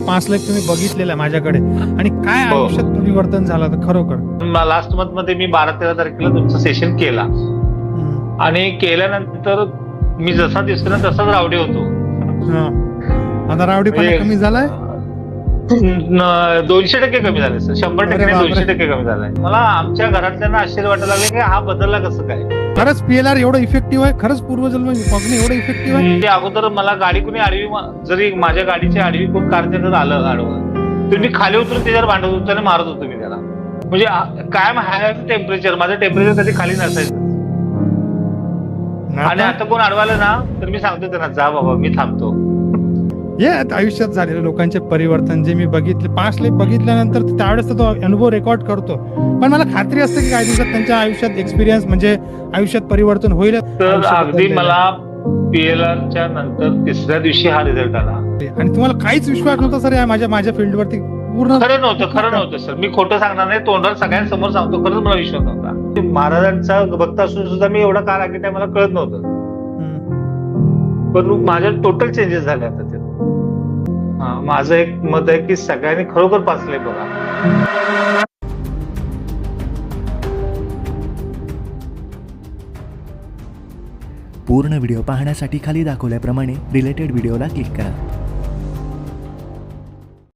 5 लाख तुम्ही बघितलेलं आहे माझ्याकडे, आणि काय हो. आयुष्यात परिवर्तन झालं तर खरोखर. लास्ट मंथ मध्ये मी 12-13 तारखेला तुमचं सेशन केला आणि केल्यानंतर मी जसा दिसतो ना तसाच रावडी होतो. आता रावडीपणा म्हणजे कमी झालाय? 200% कमी झाले सर. 100% 200% कमी झालाय. मला आमच्या घरातल्यांना आश्चर्य वाटायला लागले की हा बदलला कसं काय. खरंच PLR एवढं इफेक्टिव्ह आहे? खरंच पूर्वजन्म बघणे एवढं इफेक्टिव्ह आहे? म्हणजे अगोदर मला गाडी कोणी आडवी, जरी माझ्या गाडीची आडवी कोण कारच्यात आलं आडवं तर मी खाली उतरून त्याच्यावर भांडत होतो आणि मारत होतो मी त्याला. म्हणजे कायम हाय टेम्परेचर, माझं टेम्परेचर कधी खाली नसायचं. आणि आता कोण अडवालं ना तर मी सांगतो त्यांना जा बाबा मी थांबतो. हे आयुष्यात झालेले लोकांचे परिवर्तन जे मी बघितले, 5 लाख बघितल्यानंतर त्यावेळेस तो अनुभव रेकॉर्ड करतो, पण मला खात्री असते की काही दिवसात त्यांच्या आयुष्यात एक्सपिरियन्स म्हणजे आयुष्यात परिवर्तन होईल. तर अगदी मला PLRच्या नंतर 3ऱ्या दिवशी हा रिझल्ट आला. आणि तुम्हाला काहीच विश्वास नव्हता सर या माझ्या फील्डवरती? पूर्ण खरं नव्हतं सर. मी खोटं सांगणार नाही, तोंडावर सगळ्यांसमोर सांगतो, खरंच मला विश्वास नव्हता. महाराजांचा भक्त असून सुद्धा मी एवढा का रागीट आहे मला कळत नव्हतं. पण माझ्या टोटल चेंजेस झाले आता ते. माझं एक मत आहे की सगळ्यांनी खरोखर पाचले बघा. पूर्ण व्हिडिओ पाहण्यासाठी खाली दाखवल्याप्रमाणे रिलेटेड व्हिडिओला क्लिक करा.